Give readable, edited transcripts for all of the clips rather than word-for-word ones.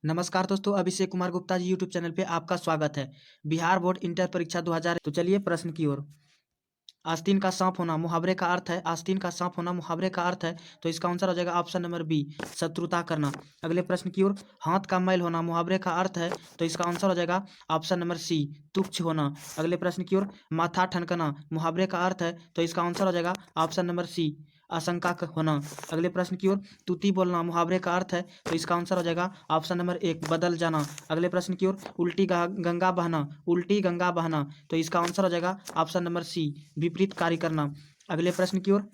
नमस्कार दोस्तों, Abhishek Kumar Gupta ji YouTube channel पे आपका स्वागत है। बिहार बोर्ड इंटर परीक्षा 2000। तो चलिए प्रश्न की ओर। आस्तीन का सांप होना मुहावरे का अर्थ है। आस्तीन का सांप होना मुहावरे का अर्थ है, तो इसका आंसर हो जाएगा ऑप्शन नंबर बी, शत्रुता करना। अगले प्रश्न की ओर। हाथ का मैल होना मुहावरे का अर्थ है, तो इसका आंसर हो जाएगा ऑप्शन नंबर सी, तुच्छ होना। अगले प्रश्न की ओर। माथा ठनकना मुहावरे का अर्थ है, तो इसका आंसर हो जाएगा ऑप्शन नंबर सी, आशंका होना। अगले प्रश्न की ओर। तूती बोलना मुहावरे का अर्थ है, तो इसका आंसर हो जाएगा ऑप्शन नंबर एक, बदल जाना। अगले प्रश्न की ओर। उल्टी गंगा बहना, उल्टी गंगा बहना, तो इसका आंसर हो जाएगा ऑप्शन नंबर सी, विपरीत कार्य करना। अगले प्रश्न की ओर।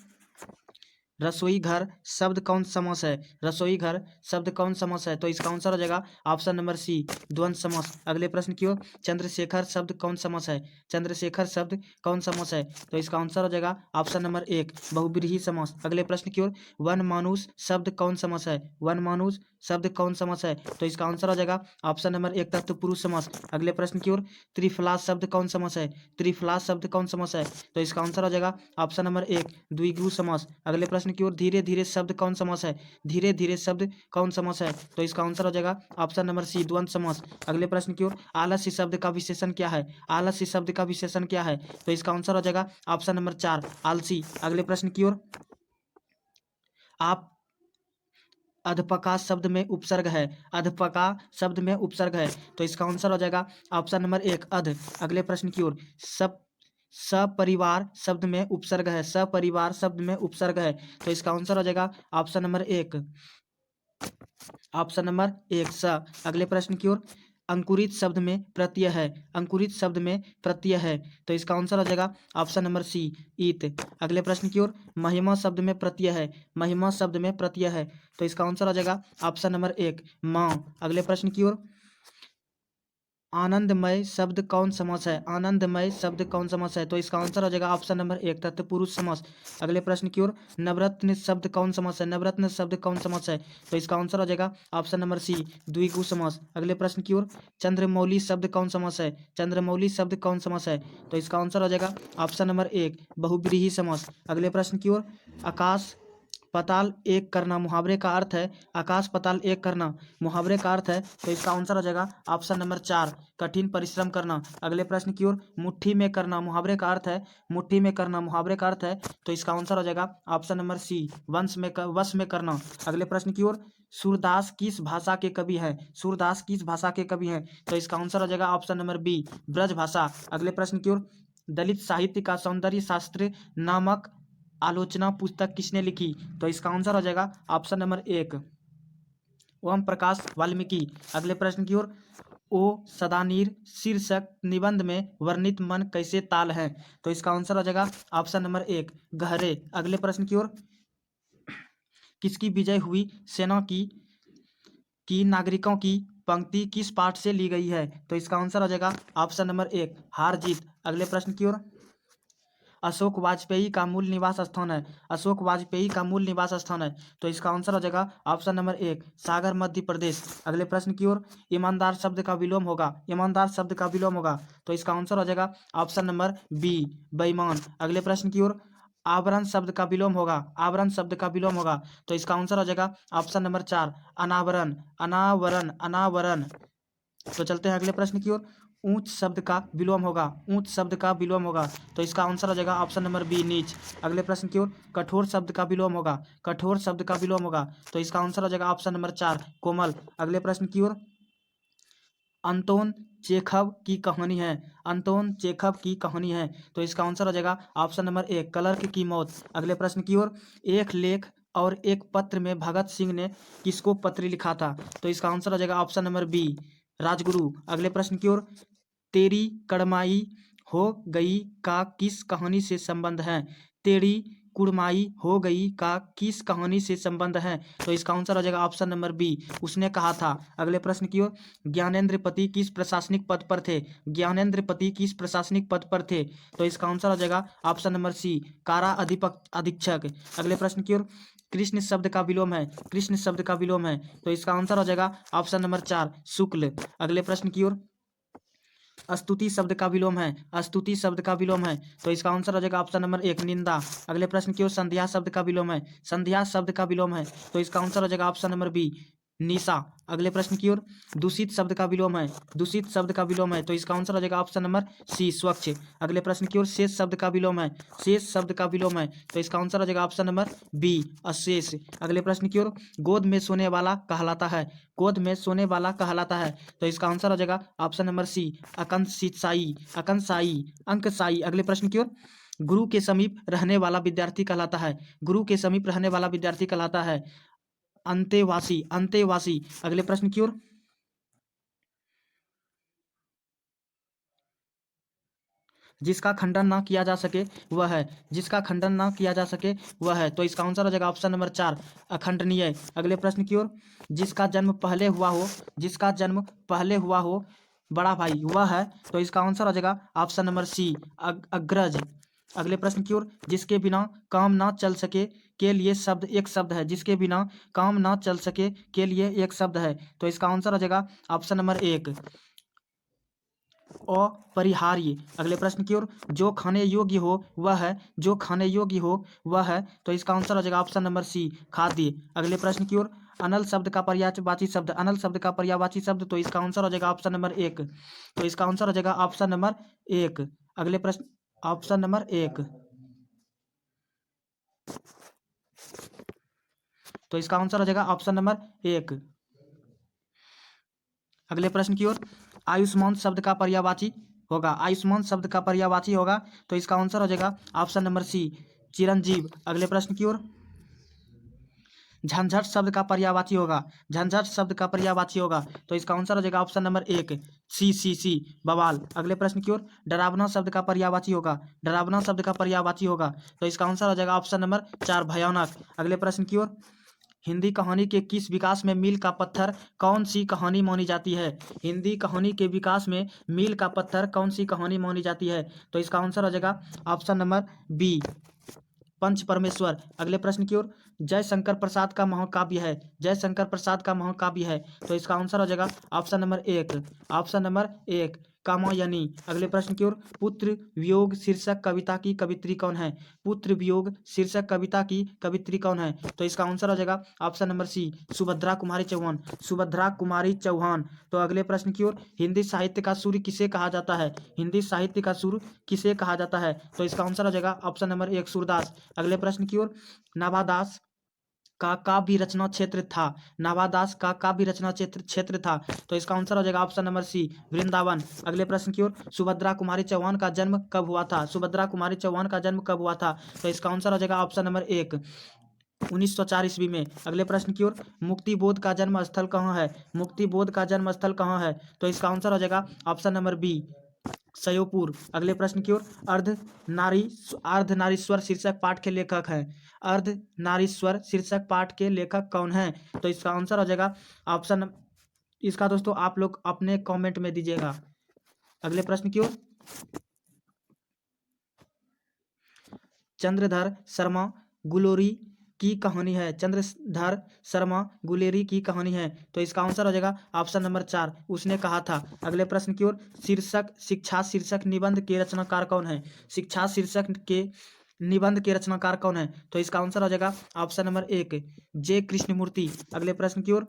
रसोई घर शब्द कौन समास है? रसोई घर शब्द कौन समास है? तो इसका आंसर हो जाएगा ऑप्शन नंबर सी, द्वंद्व समास। अगले प्रश्न की ओर। चंद्रशेखर शब्द कौन समास है? चंद्रशेखर शब्द कौन समास है? तो इसका आंसर हो जाएगा ऑप्शन नंबर एक, बहुब्रीहि समास। अगले प्रश्न की ओर। वन मानुष शब्द कौन समास है? वन मानुष शब्द कौन समास है? तो इसका आंसर हो जाएगा ऑप्शन नंबर एक, तत्पुरुष समास। अगले प्रश्न की ओर। त्रिफलास शब्द कौन समास है? त्रिफलास शब्द कौन समास है? तो इसका आंसर हो जाएगा ऑप्शन नंबर एक, द्विगु समास। अगले प्रश्न की ओर। धीरे धीरे शब्द कौन समास है? धीरे धीरे शब्द कौन समास है? तो इसका आंसर हो जाएगा ऑप्शन नंबर सी, द्वंद्व समास। अगले प्रश्न की ओर। आलस्य शब्द का विशेषण क्या है? आलस्य शब्द का विशेषण क्या है? तो इसका आंसर हो जाएगा ऑप्शन नंबर चार, आलसी। अगले प्रश्न की ओर। आप अधपका शब्द में उपसर्ग है। अधपका शब्द में उपसर्ग है, तो इसका आंसर हो जाएगा ऑप्शन नंबर एक, अध। अगले प्रश्न की ओर। सब सपरिवार शब्द में उपसर्ग है। सपरिवार शब्द में उपसर्ग है, तो इसका आंसर हो जाएगा ऑप्शन नंबर एक, ऑप्शन नंबर एक, स। अगले प्रश्न की ओर। अंकुरित शब्द में प्रत्यय है। अंकुरित शब्द में प्रत्यय है, तो इसका आंसर हो जाएगा ऑप्शन नंबर सी, ईत। अगले प्रश्न की ओर। महिमा शब्द में प्रत्यय है। महिमा शब्द में प्रत्यय है, तो इसका आंसर हो जाएगा ऑप्शन नंबर एक, माँ। अगले प्रश्न की ओर। आनंदमय शब्द कौन समास है? आनंदमय शब्द कौन समास है? तो इसका आंसर हो जाएगा ऑप्शन नंबर एक, तत्पुरुष समास। अगले प्रश्न की ओर। नवरत्न शब्द कौन समास है? नवरत्न शब्द कौन समास है? तो इसका आंसर हो जाएगा ऑप्शन नंबर सी, द्विगु समास। अगले प्रश्न की ओर। चंद्रमौली शब्द कौन समास है? चंद्रमौली शब्द कौन समास है? तो इसका आंसर हो जाएगा ऑप्शन नंबर एक, बहुब्रीहि समास। अगले प्रश्न की ओर। आकाश पताल एक करना मुहावरे का अर्थ है। आकाश पताल एक करना मुहावरे का अर्थ है, तो इसका आंसर हो जाएगा ऑप्शन नंबर चार, कठिन परिश्रम करना। अगले प्रश्न की ओर। मुट्ठी में करना मुहावरे का अर्थ है। मुट्ठी में करना मुहावरे का अर्थ है, तो इसका आंसर हो जाएगा ऑप्शन नंबर सी, वश में करना। अगले प्रश्न की ओर। सूरदास किस भाषा के कवि हैं? सूरदास किस भाषा के कवि हैं? तो इसका आंसर हो जाएगा ऑप्शन नंबर बी, ब्रज भाषा। अगले प्रश्न की ओर। दलित साहित्य का सौंदर्य शास्त्र नामक आलोचना पुस्तक किसने लिखी? तो इसका आंसर हो जाएगा ऑप्शन नंबर एक, ओम प्रकाश वाल्मीकि। अगले प्रश्न की ओर। ओ सदानीर शीर्षक निबंध में वर्णित मन कैसे ताल है? तो इसका आंसर हो जाएगा ऑप्शन नंबर एक, गहरे। अगले प्रश्न की ओर। किसकी विजय हुई सेना की नागरिकों की पंक्ति किस पाठ से ली गई है? तो इसका आंसर हो जाएगा ऑप्शन नंबर एक, हार जीत। अगले प्रश्न की ओर। अशोक वाजपेयी का मूल निवास स्थान है। अशोक वाजपेयी का मूल निवास स्थान है, तो इसका आंसर हो जाएगा ऑप्शन नंबर एक, सागर मध्य प्रदेश। अगले प्रश्न की ओर। ईमानदार शब्द का विलोम होगा। ईमानदार शब्द का विलोम होगा, तो इसका आंसर हो जाएगा ऑप्शन नंबर बी, बेईमान। अगले प्रश्न की ओर। आवरण शब्द का विलोम होगा। आवरण शब्द का विलोम होगा, तो इसका आंसर हो जाएगा ऑप्शन नंबर चार, अनावरण। अनावरण अनावरण। तो चलते हैं अगले प्रश्न की ओर। ऊंच शब्द का विलोम होगा। ऊंच शब्द का विलोम होगा, तो इसका आंसर हो जाएगा ऑप्शन नंबर बी, नीच। अगले प्रश्न की ओर। कठोर शब्द का विलोम होगा। कठोर शब्द का विलोम होगा, तो इसका आंसर हो जाएगा ऑप्शन नंबर चार, कोमल। अगले प्रश्न की ओर। अंतोन चेखव की कहानी है। अंतोन चेखव की कहानी है, तो इसका आंसर हो जाएगा ऑप्शन नंबर एक, क्लर्क की मौत। अगले प्रश्न की ओर। एक लेख और एक पत्र में भगत सिंह ने किसको पत्र लिखा था? तो इसका आंसर हो जाएगा ऑप्शन नंबर बी, राजगुरु। अगले प्रश्न की ओर। तेरी कड़माई हो गई का किस कहानी से संबंध है? तेरी कुड़माई हो गई का किस कहानी से संबंध है? तो इसका आंसर हो जाएगा ऑप्शन नंबर बी, उसने कहा था। अगले प्रश्न की ओर। ज्ञानेंद्र पति किस प्रशासनिक पद पर थे? ज्ञानेंद्र पति किस प्रशासनिक पद पर थे? तो इसका आंसर हो जाएगा ऑप्शन नंबर सी, कारा अधीक्षक। अगले प्रश्न की ओर। कृष्ण शब्द का विलोम है। कृष्ण शब्द का विलोम है, तो इसका आंसर हो जाएगा ऑप्शन नंबर चार, शुक्ल। अगले प्रश्न की ओर। स्तुति शब्द का विलोम है। स्तुति शब्द का विलोम है, तो इसका आंसर हो जाएगा ऑप्शन नंबर एक, निंदा। अगले प्रश्न की ओर। संध्या शब्द का विलोम है। संध्या शब्द का विलोम है, तो इसका आंसर हो जाएगा ऑप्शन नंबर बी, निशा। अगले प्रश्न की ओर, दूषित शब्द का विलोम है, दूषित शब्द का विलोम है, तो इसका आंसर हो जाएगा ऑप्शन नंबर सी, स्वच्छ। अगले प्रश्न की ओर, शेष शब्द का विलोम है, शेष शब्द का विलोम है, तो इसका आंसर हो जाएगा ऑप्शन नंबर बी, अशेष। अगले प्रश्न की ओर, गोद में सोने वाला कहलाता है, गोद में सोने वाला कहलाता है, तो इसका आंसर हो जाएगा ऑप्शन नंबर सी, अकंसाई, अकंसाई, अंकसाई। अगले प्रश्न की ओर, गुरु के समीप रहने वाला विद्यार्थी कहलाता है, गुरु के समीप रहने वाला विद्यार्थी कहलाता है अंतेवासी, अंतेवासी। अगले प्रश्न की ओर, जिसका खंडन ना किया जा सके वह है, जिसका खंडन ना किया जा सके वह है, तो इसका आंसर हो जाएगा ऑप्शन नंबर 4, अखंडनीय। अगले प्रश्न की ओर, जिसका जन्म पहले हुआ हो, जिसका जन्म पहले हुआ हो बड़ा भाई वह है, तो इसका आंसर हो जाएगा ऑप्शन नंबर सी, अग्रज। अगले प्रश्न की ओर, जिसके बिना काम ना चल सके के लिए शब्द एक शब्द है, जिसके बिना काम ना चल सके के लिए एक शब्द है, तो इसका आंसर हो जाएगा ऑप्शन नंबर 1, अपरिहार्य। अगले प्रश्न की ओर, जो खाने योग्य हो वह है, जो खाने योग्य हो वह है, तो इसका आंसर हो जाएगा ऑप्शन नंबर सी, खाद्य। अगले प्रश्न की ओर, अनल शब्द का पर्यायवाची शब्द, अनल शब्द का पर्यायवाची शब्द, तो इसका आंसर हो जाएगा ऑप्शन नंबर 1, तो इसका आंसर हो जाएगा ऑप्शन नंबर 1। अगले प्रश्न, ऑप्शन नंबर 1, तो इसका आंसर हो जाएगा ऑप्शन नंबर 1। अगले प्रश्न की ओर, आयुष्मान शब्द का पर्यायवाची होगा, आयुष्मान शब्द का पर्यायवाची होगा, तो इसका आंसर हो जाएगा ऑप्शन नंबर सी, चिरंजीव। अगले प्रश्न की ओर, झंझट शब्द का पर्यायवाची होगा, झंझट शब्द का पर्यायवाची होगा, तो इसका आंसर हो जाएगा ऑप्शन नंबर 1, सी, बवाल। अगले प्रश्न की ओर, डरावना शब्द का पर्यायवाची होगा, डरावना शब्द का पर्यायवाची होगा, तो इसका आंसर हो जाएगा ऑप्शन नंबर 4, भयानक। अगले प्रश्न की ओर, हिंदी कहानी के किस विकास में मील का पत्थर कौन सी कहानी मानी जाती है, हिंदी कहानी के विकास में मील का पत्थर कौन सी कहानी मानी जाती है, तो इसका आंसर हो जाएगा ऑप्शन नंबर बी, पंच परमेश्वर। अगले प्रश्न की ओर, जयशंकर प्रसाद का महाकाव्य है, जयशंकर प्रसाद का महाकाव्य है, तो इसका आंसर हो जाएगा option number 1, option number 1, Kamayani. अगले प्रश्न की ओर, पुत्र वियोग शीर्षक कविता की कवित्री कौन है, पुत्र वियोग शीर्षक कविता की कवित्री कौन है, तो इसका आंसर हो जाएगा ऑप्शन नंबर सी, सुभद्रा कुमारी चौहान, सुभद्रा कुमारी चौहान। तो अगले प्रश्न की ओर, हिंदी साहित्य का सूर्य किसे कहा जाता है, हिंदी साहित्य का सूर्य किसे कहा जाता है, तो इसका आंसर हो जाएगा ऑप्शन नंबर 1, सूरदास। अगले प्रश्न की ओर, नाभादास का काव्य रचना क्षेत्र था, नाभादास का काव्य रचना क्षेत्र था, तो इसका आंसर हो जाएगा ऑप्शन नंबर सी, वृंदावन। अगले प्रश्न की ओर, सुभद्रा कुमारी चौहान का जन्म कब हुआ था, सुभद्रा कुमारी चौहान का जन्म कब हुआ था, तो इसका आंसर हो जाएगा ऑप्शन नंबर 1, 1904 ईस्वी में। अगले प्रश्न की ओर, मुक्ति बोध का जन्म स्थल कहाँ है, मुक्ति बोध का जन्म स्थल कहाँ है, तो इसका आंसर हो जाएगा ऑप्शन नंबर बी, सयोपुर। अगले प्रश्न की ओर, अर्धनारीश्वर शीर्षक पाठ के लेखक हैं, अर्धनारीश्वर शीर्षक पाठ के लेखक कौन हैं, तो इसका आंसर हो जाएगा ऑप्शन, इसका दोस्तों आप लोग अपने कमेंट में दीजिएगा। अगले प्रश्न की ओर, चंद्रधर शर्मा गुलोरी की कहानी है, चंद्रधर शर्मा गुलेरी की कहानी है, तो इसका आंसर हो जाएगा ऑप्शन नंबर 4, उसने कहा था। अगले प्रश्न की ओर, शीर्षक शिक्षा शीर्षक निबंध के रचनाकार कौन है, शिक्षा शीर्षक के निबंध के रचनाकार कौन है, तो इसका आंसर हो जाएगा ऑप्शन नंबर 1, जे कृष्णमूर्ति। अगले प्रश्न की ओर,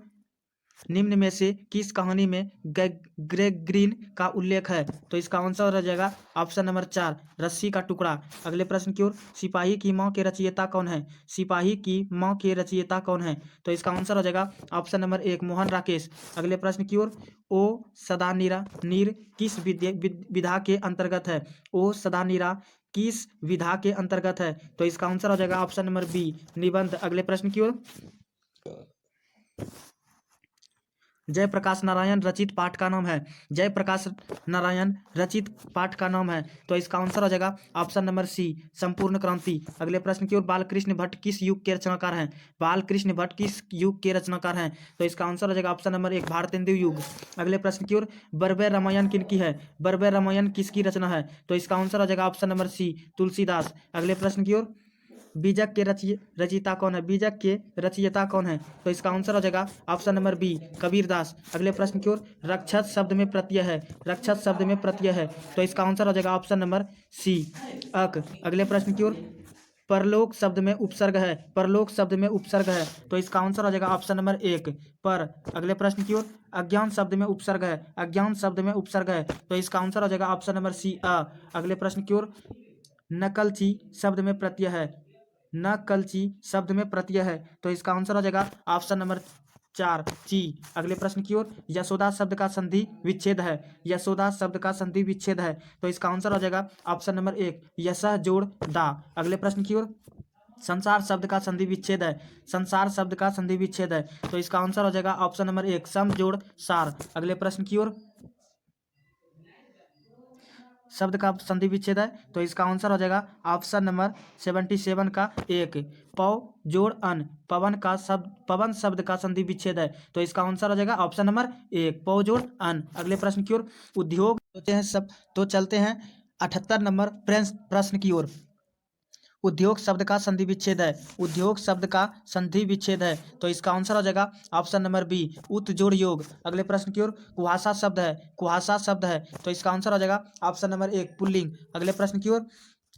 निम्न में से किस कहानी में ग्रेगरीन का उल्लेख है, तो इसका आंसर हो जाएगा ऑप्शन नंबर 4, रस्सी का टुकड़ा। अगले प्रश्न की ओर, सिपाही की मां के रचयिता कौन है, सिपाही की मां के रचयिता कौन है, तो इसका आंसर हो जाएगा ऑप्शन नंबर 1, मोहन राकेश। अगले प्रश्न की ओर, ओ सदा नीरा नीर किस विधा के अंतर्गत है, ओ सदा नीरा किस विधा के अंतर्गत है, तो इसका आंसर हो जाएगा ऑप्शन नंबर बी, निबंध। अगले प्रश्न की ओर, जयप्रकाश नारायण रचित पाठ का नाम है, जयप्रकाश नारायण रचित पाठ का नाम है, तो इसका आंसर हो जाएगा ऑप्शन नंबर सी, संपूर्ण क्रांति। अगले प्रश्न की ओर, बालकृष्ण भट्ट किस युग के रचनाकार हैं, बालकृष्ण भट्ट किस युग के रचनाकार हैं, तो इसका आंसर हो जाएगा ऑप्शन नंबर 1, भारतेंदु युग। अगले प्रश्न की ओर, बर्बर रामायण किनकी है, बर्बर रामायण किसकी रचना है, तो इसका आंसर हो जाएगा ऑप्शन नंबर सी, तुलसीदास। अगले प्रश्न की ओर, बीजक के रचयिता कौन है, बीजक के रचयिता कौन है, तो इसका आंसर हो जाएगा ऑप्शन नंबर बी, कबीरदास। अगले प्रश्न की ओर, रक्षत शब्द में प्रत्यय है, रक्षत शब्द में प्रत्यय है, तो इसका आंसर हो जाएगा ऑप्शन नंबर सी, अक। अगले प्रश्न की ओर, परलोक शब्द में उपसर्ग है, परलोक शब्द में उपसर्ग है, तो इसका आंसर हो जाएगा ऑप्शन नंबर 1 पर। अगले प्रश्न की ओर, अज्ञान शब्द में उपसर्ग है, अज्ञान शब्द में उपसर्ग है, तो इसका आंसर हो जाएगा ऑप्शन नंबर सी अ। अगले प्रश्न की ओर, नकलची शब्द में प्रत्यय है, नकलची शब्द में प्रत्यय है, तो इसका आंसर हो जाएगा ऑप्शन नंबर 4 ची। अगले प्रश्न की ओर, यशोदा शब्द का संधि विच्छेद है, यशोदा शब्द का संधि विच्छेद है, तो इसका आंसर हो जाएगा ऑप्शन नंबर 1 यशः जोड़ दा। अगले प्रश्न की ओर, संसार शब्द का संधि विच्छेद है, संसार शब्द का संधि विच्छेद है, तो इसका आंसर हो जाएगा ऑप्शन नंबर 1 सम जोड़ सार। अगले प्रश्न की ओर, शब्द का संधि विच्छेद है, तो इसका आंसर हो जाएगा ऑप्शन नंबर 77 का 1 पव जोड़ अन, पवन का शब्द, पवन शब्द का संधि विच्छेद है, तो इसका आंसर हो जाएगा ऑप्शन नंबर 1 पव जोड़ अन। अगले प्रश्न की ओर, उद्योग होते हैं सब, तो चलते हैं 78 नंबर प्रश्न की ओर। उद्योग शब्द का संधि विच्छेद है, उद्योग शब्द का संधि विच्छेद है, तो इसका आंसर हो जाएगा ऑप्शन नंबर बी उत जोड़ योग। अगले प्रश्न की ओर, कुहासा शब्द है, कुहासा शब्द है, तो इसका आंसर हो जाएगा ऑप्शन नंबर 1 पुल्लिंग। अगले प्रश्न की ओर,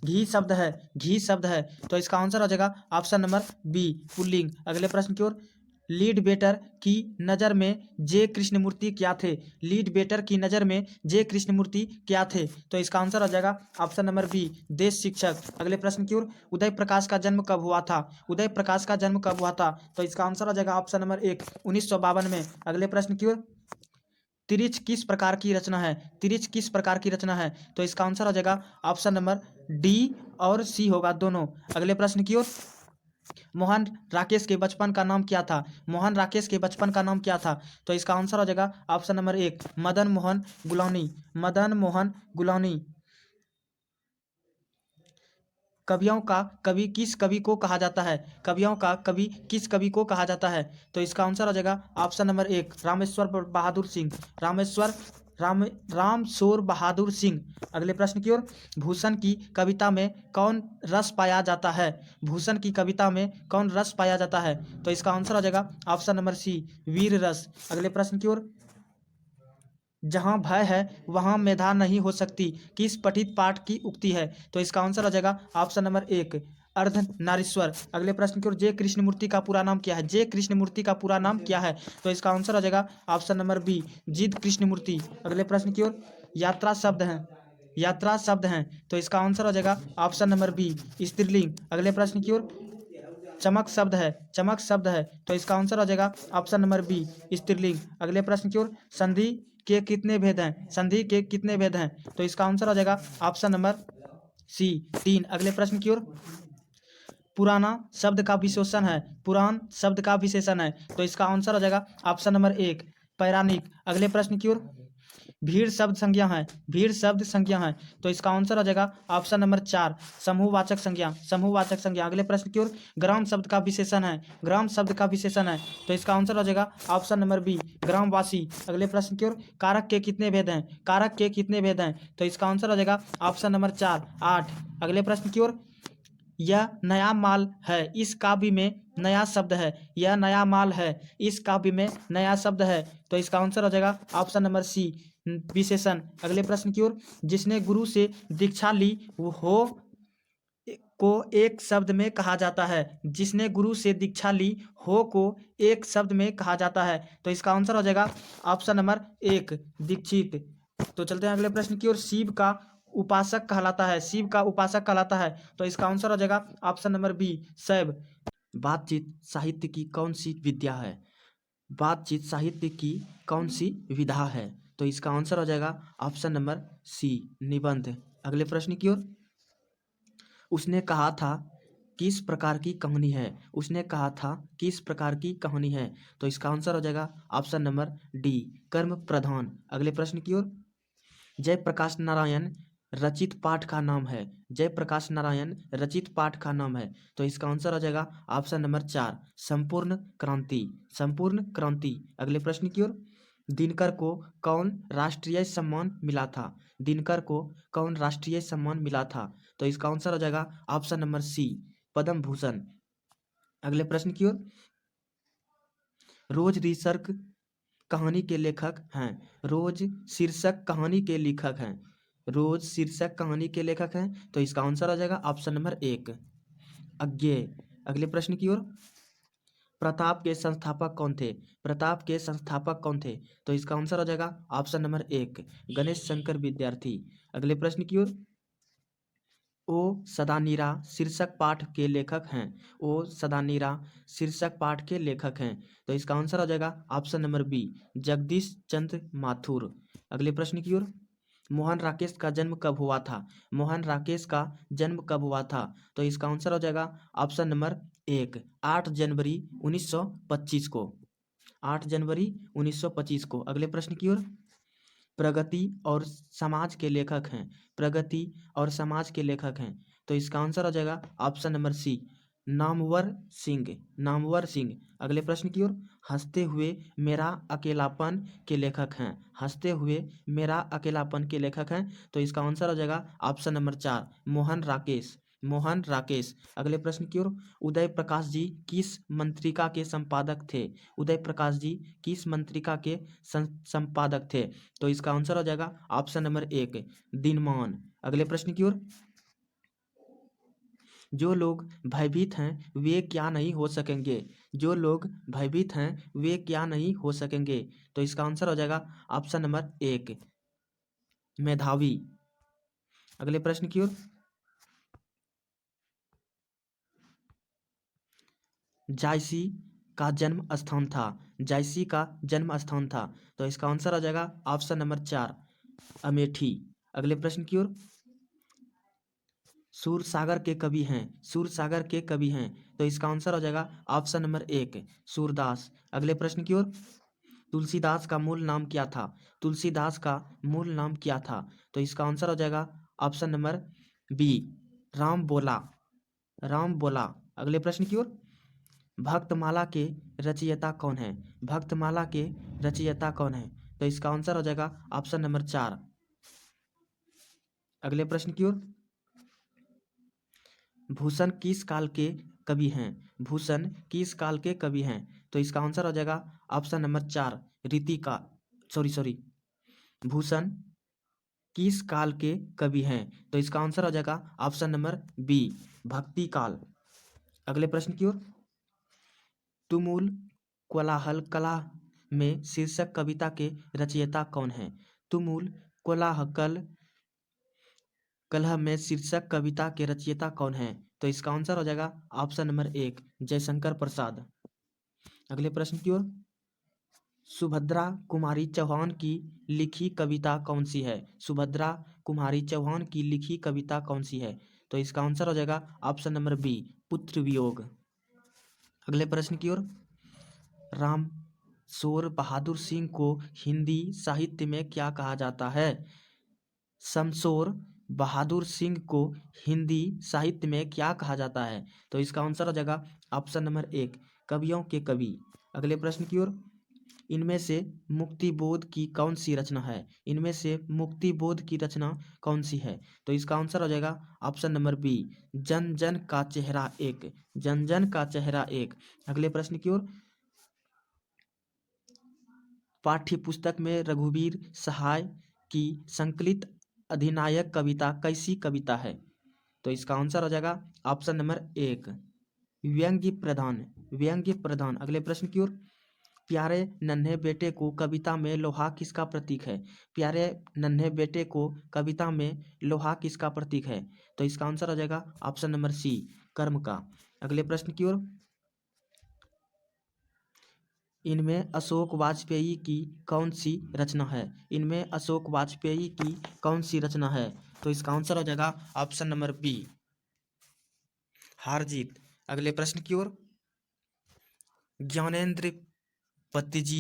घी शब्द है, घी शब्द है, तो इसका आंसर हो जाएगा ऑप्शन नंबर बी पुल्लिंग। अगले प्रश्न की ओर, लीड बेटर की नज़र में जे कृष्णमूर्ति क्या थे, लीड बेटर की नज़र में जे कृष्णमूर्ति क्या थे, तो इसका आंसर हो जाएगा ऑप्शन नंबर बी देश शिक्षक। अगले प्रश्न की ओर, उदय प्रकाश का जन्म कब हुआ था, उदय प्रकाश का जन्म कब हुआ था, तो इसका आंसर हो जाएगा ऑप्शन नंबर 1 1952 में। अगले प्रश्न की ओर, तिरिच किस प्रकार की रचना है, तिरिच किस प्रकार की रचना है, तो इसका आंसर हो जाएगा ऑप्शन नंबर डी और सी होगा दोनों। अगले प्रश्न की ओर, मोहन राकेश के बचपन का नाम क्या था, मोहन राकेश के बचपन का नाम क्या था, तो इसका आंसर हो जाएगा option number 1 Madan Mohan Golani, Madan Mohan Golani. कवियों का कवि किस कवि को कहा जाता है, कवियों का कवि किस कवि को कहा जाता है, तो इसका आंसर हो जाएगा ऑप्शन नंबर 1 रामेश्वर बहादुर सिंह, रामेश्वर रामशोर बहादुर सिंह। अगले प्रश्न की ओर, भूषण की कविता में कौन रस पाया जाता है, भूषण की कविता में कौन रस पाया जाता है, तो इसका आंसर हो जाएगा ऑप्शन नंबर सी वीर रस। अगले प्रश्न की ओर, जहाँ भय है वहाँ मेधा नहीं हो सकती, किस पठित पाठ की उक्ति है, तो इसका आंसर हो जाएगा ऑप्शन नंबर 1 अर्धनारीश्वर। अगले प्रश्न की ओर, जे कृष्णमूर्ति का पूरा नाम क्या है, जे कृष्णमूर्ति का पूरा नाम क्या है, तो इसका आंसर हो जाएगा ऑप्शन नंबर बी जिद कृष्णमूर्ति। अगले प्रश्न की ओर, यात्रा शब्द है, यात्रा शब्द हैं, तो इसका आंसर हो जाएगा ऑप्शन नंबर बी स्त्रीलिंग। अगले प्रश्न की ओर, चमक शब्द है, चमक शब्द है, तो इसका आंसर हो जाएगा ऑप्शन नंबर बी स्त्रीलिंग। अगले प्रश्न की ओर, संधि के कितने भेद हैं, संधि के कितने भेद हैं, तो इसका आंसर हो जाएगा ऑप्शन नंबर सी 3। अगले प्रश्न की ओर, पुराना शब्द का विशेषण है, पुरान शब्द का विशेषण है, तो इसका आंसर हो जाएगा ऑप्शन नंबर 1 पौराणिक। अगले प्रश्न की ओर, भीड़ शब्द संज्ञा है, भीड़ शब्द संज्ञा है, तो इसका आंसर हो जाएगा ऑप्शन नंबर 4 समूहवाचक संज्ञा, समूहवाचक संज्ञा। अगले प्रश्न की ओर, ग्राम शब्द का विशेषण है, ग्राम शब्द का विशेषण है, तो इसका आंसर हो जाएगा ऑप्शन नंबर बी ग्रामवासी। अगले प्रश्न की ओर, कारक के कितने भेद हैं, कारक के कितने भेद हैं, तो इसका आंसर हो जाएगा ऑप्शन नंबर 4 8। अगले प्रश्न की ओर, यह नया माल है इस काव्य में नया शब्द है, यह नया माल है इस काव्य में नया शब्द है, तो इसका आंसर हो जाएगा ऑप्शन नंबर सी विशेषण। अगले प्रश्न की ओर, जिसने गुरु से दीक्षा ली हो को एक शब्द में कहा जाता है, जिसने गुरु से दीक्षा ली हो को एक शब्द में कहा जाता है, तो इसका आंसर हो जाएगा ऑप्शन नंबर 1 दीक्षित। तो चलते हैं अगले प्रश्न की ओर, शिव का उपासक कहलाता है, शिव का उपासक कहलाता है, तो इसका आंसर हो जाएगा ऑप्शन नंबर बी शैव। बातचीत साहित्य की कौन सी विद्या है, बातचीत साहित्य की कौन सी विधा है, तो इसका आंसर हो जाएगा ऑप्शन नंबर सी निबंध। अगले प्रश्न की ओर, उसने कहा था किस प्रकार की कहानी है, उसने कहा था किस प्रकार की कहानी है, तो इसका आंसर हो जाएगा ऑप्शन नंबर डी कर्म प्रधान। अगले प्रश्न की ओर, जयप्रकाश नारायण रचित पाठ का नाम है, जयप्रकाश नारायण रचित पाठ का नाम है, तो इसका आंसर हो जाएगा ऑप्शन नंबर 4 संपूर्ण क्रांति, संपूर्ण क्रांति। अगले प्रश्न की ओर, दिनकर को कौन राष्ट्रीय सम्मान मिला था, दिनकर को कौन राष्ट्रीय सम्मान मिला था, तो इसका आंसर हो जाएगा ऑप्शन नंबर सी पद्म भूषण। अगले प्रश्न की ओर, रोज शीर्षक कहानी के लेखक हैं, रोज शीर्षक कहानी के लेखक हैं, रोज शीर्षक कहानी के लेखक हैं, तो इसका आंसर हो जाएगा ऑप्शन नंबर 1 अज्ञेय। अगले प्रश्न की ओर, प्रताप के संस्थापक कौन थे? प्रताप के संस्थापक कौन थे? तो इसका आंसर हो जाएगा ऑप्शन नंबर 1, गणेश शंकर विद्यार्थी। अगले प्रश्न की ओर, ओ सदानीरा शीर्षक पाठ के लेखक हैं। ओ सदानीरा शीर्षक पाठ के लेखक हैं। तो इसका आंसर हो जाएगा ऑप्शन नंबर बी, जगदीश चंद्र माथुर। अगले प्रश्न की ओर, मोहन राकेश का जन्म कब हुआ था? मोहन राकेश का जन्म कब हुआ था? तो इसका आंसर हो जाएगा ऑप्शन नंबर 1, 8 जनवरी 1925 को। 8 जनवरी 1925 को। अगले प्रश्न की ओर, प्रगति और समाज के लेखक हैं। प्रगति और समाज के लेखक हैं। तो इसका आंसर हो जाएगा option number C, Namvar Singh. Namvar Singh. अगले प्रश्न की ओर, हंसते हुए मेरा अकेलापन के लेखक हैं। हंसते हुए मेरा अकेलापन के लेखक हैं। तो इसका आंसर हो जाएगा ऑप्शन नंबर 4, मोहन राकेश। मोहन राकेश। अगले प्रश्न की ओर, उदय प्रकाश जी किस मंत्रिका के संपादक थे? उदय प्रकाश जी किस मंत्रिका के संपादक थे? तो इसका आंसर हो जाएगा ऑप्शन नंबर 1, दिनमान। अगले प्रश्न की ओर, जो लोग भयभीत हैं वे क्या नहीं हो सकेंगे? जो लोग भयभीत हैं वे क्या नहीं हो सकेंगे? तो इसका आंसर हो जाएगा ऑप्शन नंबर 1, मेधावी। अगले प्रश्न की ओर, जायसी का जन्म स्थान था। जायसी का जन्म स्थान था। तो इसका आंसर हो जाएगा ऑप्शन नंबर 4, अमेठी। अगले प्रश्न की ओर, सूरसागर के कवि हैं। सूरसागर के कवि हैं। तो इसका आंसर हो जाएगा ऑप्शन नंबर 1, सूरदास। अगले प्रश्न की ओर, तुलसीदास का मूल नाम क्या था? तुलसीदास का मूल नाम क्या था? तो इसका आंसर हो जाएगा ऑप्शन नंबर बी, राम बोला। राम बोला। अगले प्रश्न की ओर, भक्तमाला के रचयिता कौन है? भक्तमाला के रचयिता कौन है? तो इसका आंसर हो जाएगा ऑप्शन नंबर 4। अगले प्रश्न की ओर, भूषण किस काल के कवि हैं? भूषण किस काल के कवि हैं? तो इसका आंसर हो जाएगा option number 4, Ritika. Sorry, Bhushan किस काल के कवि हैं? तो इसका आंसर हो जाएगा ऑप्शन नंबर बी, भक्ति काल। अगले प्रश्न की ओर, तुमुल कोलाहल कला में शीर्षक कविता के रचयिता कौन है? तुमुल कोलाहल कलह में शीर्षक कविता के रचयिता कौन है? तो इसका आंसर हो जाएगा ऑप्शन नंबर 1, जयशंकर प्रसाद। अगले प्रश्न की ओर, सुभद्रा कुमारी चौहान की लिखी कविता कौन सी है? सुभद्रा कुमारी चौहान की लिखी कविता कौन सी है? तो इसका आंसर हो जाएगा ऑप्शन नंबर बी, पुत्र वियोग। अगले प्रश्न की ओर, राम शोर बहादुर सिंह को हिंदी साहित्य में क्या कहा जाता है? शमशोर बहादुर सिंह को हिंदी साहित्य में क्या कहा जाता है? तो इसका आंसर हो जाएगा ऑप्शन नंबर 1, कवियों के कवि। अगले प्रश्न की ओर, इनमें से मुक्तिबोध की कौन सी रचना है? इनमें से मुक्तिबोध की रचना कौन सी है? तो इसका आंसर हो जाएगा ऑप्शन नंबर बी, जन जन का चेहरा एक। जन जन का चेहरा एक। अगले प्रश्न की ओर, पाठ्य पुस्तक में रघुवीर सहाय की संकलित अधिनायक कविता कैसी कविता है? तो इसका आंसर हो जाएगा ऑप्शन नंबर 1, व्यंग्य प्रधान। व्यंग्य प्रधान। अगले प्रश्न की ओर, प्यारे नन्हे बेटे को कविता में लोहा किसका प्रतीक है? प्यारे नन्हे बेटे को कविता में लोहा किसका प्रतीक है? तो इसका आंसर हो जाएगा ऑप्शन नंबर सी, कर्म का। अगले प्रश्न की ओर, इनमें अशोक वाजपेयी की कौन सी रचना है? इनमें अशोक वाजपेयी की कौन सी रचना है? तो इसका आंसर हो जाएगा ऑप्शन नंबर बी, हार जीत। अगले प्रश्न की ओर, ज्ञानेंद्र पति जी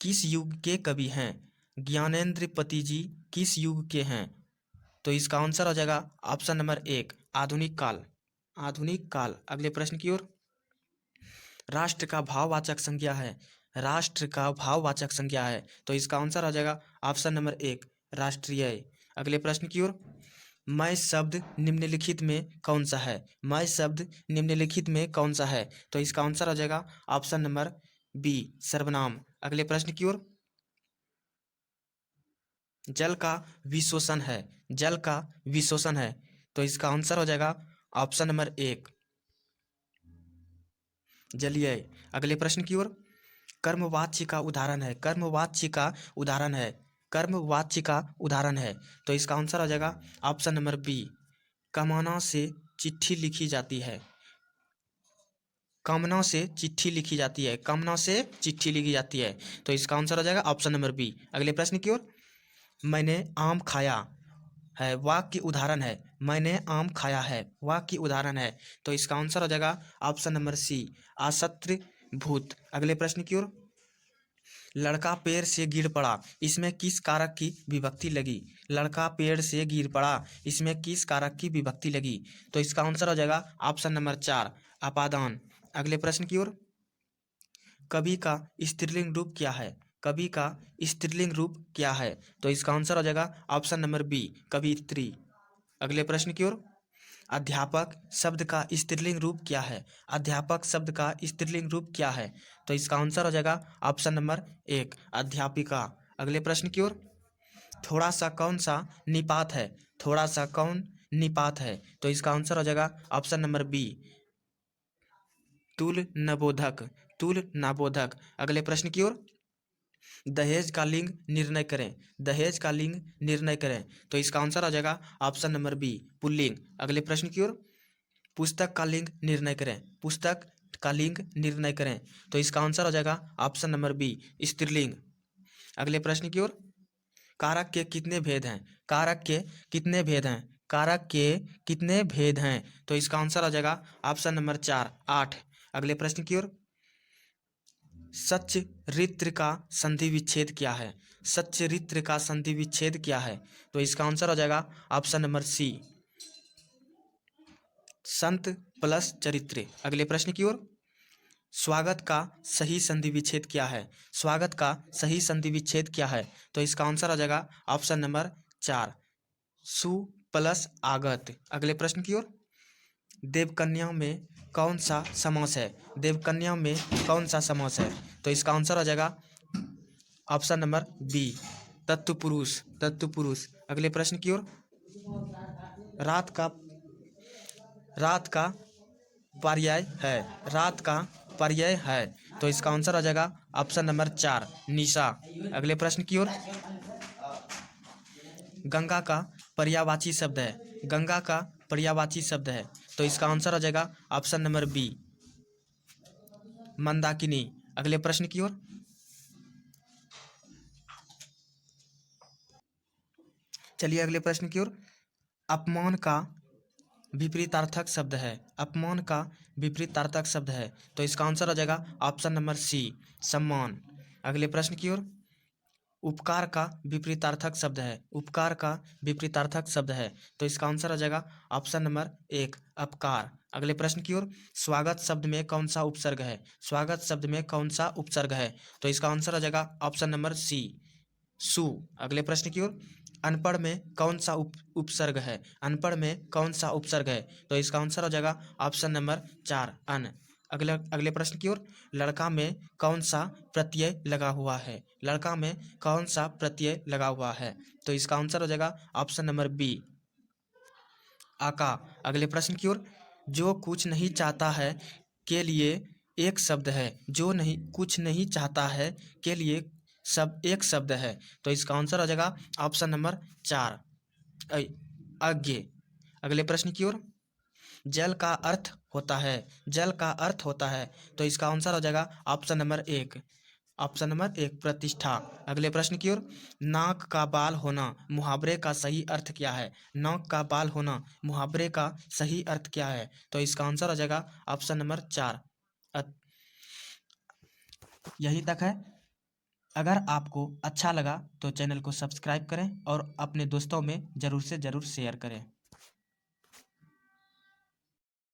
किस युग के कवि हैं? ज्ञानेंद्र पति जी किस युग के हैं? तो इसका आंसर हो जाएगा ऑप्शन नंबर 1, आधुनिक काल। आधुनिक काल। अगले प्रश्न की ओर, राष्ट्र का भाववाचक संज्ञा है। राष्ट्र का भाववाचक संज्ञा है। तो इसका आंसर हो जाएगा ऑप्शन नंबर 1, राष्ट्रीय। अगले प्रश्न की ओर, मैं शब्द निम्नलिखित में कौन सा है? मैं शब्द निम्नलिखित में कौन सा है? तो इसका आंसर हो जाएगा ऑप्शन नंबर बी, सर्वनाम। अगले प्रश्न की ओर, जल का विशोषण है। जल का विशोषण है। तो इसका आंसर हो जाएगा ऑप्शन नंबर 1, जलीय। अगले प्रश्न की ओर, कर्मवाच्य का उदाहरण है, कर्मवाच्य का उदाहरण है, कर्मवाच्य का उदाहरण है। तो इसका आंसर आ जाएगा ऑप्शन नंबर बी, कामना से चिट्ठी लिखी जाती है, कामना से चिट्ठी लिखी जाती है, कामना से चिट्ठी लिखी जाती है। तो इसका आंसर आ जाएगा ऑप्शन नंबर बी। अगले प्रश्न की ओर, मैंने आम खाया है, वाक्य उदाहरण है, मैंने आम खाया है, वाक्य उदाहरण है। तो इसका आंसर हो जाएगा ऑप्शन नंबर सी, आसत्र भूत। अगले प्रश्न की ओर, लड़का पेड़ से गिर पड़ा, इसमें किस कारक की विभक्ति लगी, लड़का पेड़ से गिर पड़ा, इसमें किस कारक की विभक्ति लगी। तो इसका आंसर हो जाएगा ऑप्शन नंबर 4, अपादान। अगले प्रश्न की ओर, कवि का स्त्रीलिंग रूप क्या है, कवि का स्त्रीलिंग रूप क्या है। तो इसका आंसर हो जाएगा ऑप्शन नंबर बी, कवियत्री। अगले प्रश्न की ओर, अध्यापक शब्द का स्त्रीलिंग रूप क्या है, अध्यापक शब्द का स्त्रीलिंग रूप क्या है। तो इसका आंसर हो जाएगा ऑप्शन नंबर 1, अध्यापिका। अगले प्रश्न की ओर, थोड़ा सा कौन सा निपात है, थोड़ा सा कौन निपात है। तो इसका आंसर हो जाएगा ऑप्शन नंबर बी, तुल नबोधक, तुल नाबोधक। अगले प्रश्न की ओर, दहेज का लिंग निर्णय करें, दहेज का लिंग निर्णय करें। तो इसका आंसर आ जाएगा ऑप्शन नंबर बी, पुल्लिंग। अगले प्रश्न की ओर, पुस्तक का लिंग निर्णय करें, पुस्तक का लिंग निर्णय करें। तो इसका आंसर हो जाएगा ऑप्शन नंबर बी, स्त्रीलिंग। अगले प्रश्न की ओर, कारक के कितने भेद हैं, कारक के कितने भेद हैं, कारक के कितने भेद हैं। तो इसका आंसर आ जाएगा ऑप्शन नंबर 4, 8। अगले प्रश्न की ओर, सच्चरित्र का संधि विच्छेद क्या है, सच्चरित्र का संधि विच्छेद क्या है। तो इसका आंसर हो जाएगा ऑप्शन नंबर सी, संत प्लस चरित्र। अगले प्रश्न की ओर, स्वागत का सही संधि विच्छेद क्या है, स्वागत का सही संधि विच्छेद क्या है। तो इसका आंसर आ जाएगा ऑप्शन नंबर 4, सु प्लस आगत। अगले प्रश्न की ओर, देवकन्या में कौन सा समास है, देवकन्या में कौन सा समास है। तो इसका आंसर आ जाएगा ऑप्शन नंबर बी, तत्पुरुष, तत्पुरुष। अगले प्रश्न की ओर, रात का, रात का पर्याय है, रात का पर्याय है। तो इसका आंसर आ जाएगा ऑप्शन नंबर 4, निशा। अगले प्रश्न की ओर, गंगा का पर्यायवाची शब्द है, गंगा का पर्यायवाची शब्द है। तो इसका आंसर आ जाएगा ऑप्शन नंबर बी, मंदाकिनी। अगले प्रश्न की ओर, चलिए अगले प्रश्न की ओर, अपमान का विपरीतार्थक शब्द है, अपमान का विपरीतार्थक शब्द है। तो इसका आंसर आ जाएगा ऑप्शन नंबर सी, सम्मान। अगले प्रश्न की ओर, उपकार का विपरीतार्थक शब्द है, उपकार का विपरीतार्थक शब्द है। तो इसका आंसर आ जाएगा ऑप्शन नंबर 1, अपकार। अगले प्रश्न की ओर, स्वागत शब्द में कौन सा उपसर्ग है, स्वागत शब्द में कौन सा उपसर्ग है। तो इसका आंसर आ जाएगा ऑप्शन नंबर सी, सु। अगले प्रश्न की ओर, अनपढ़ में कौन सा उपसर्ग है, अनपढ़ में कौन सा उपसर्ग है। तो इसका आंसर हो जाएगा ऑप्शन नंबर 4, अन। अगले अगले प्रश्न की ओर, लड़का में कौन सा प्रत्यय लगा हुआ है, लड़का में कौन सा प्रत्यय लगा हुआ है। तो इसका आंसर हो जाएगा ऑप्शन नंबर बी, आका। अगले प्रश्न की ओर, जो कुछ नहीं चाहता है के लिए एक शब्द है, जो नहीं कुछ नहीं चाहता है के लिए सब एक शब्द है। तो इसका आंसर आ जाएगा ऑप्शन नंबर 4, अज्ञे। अगले प्रश्न की ओर, जल का अर्थ होता है, जल का अर्थ होता है। तो इसका आंसर हो जाएगा ऑप्शन नंबर 1, ऑप्शन नंबर 1, प्रतिष्ठा। अगले प्रश्न की ओर, नाक का बाल होना मुहावरे का सही अर्थ क्या है, नाक का बाल होना मुहावरे का सही अर्थ क्या है। तो इसका आंसर हो जाएगा ऑप्शन नंबर 4। यही तक है। अगर आपको अच्छा लगा तो चैनल को सब्सक्राइब करें और अपने दोस्तों में ज़रूर से ज़रूर शेयर करें।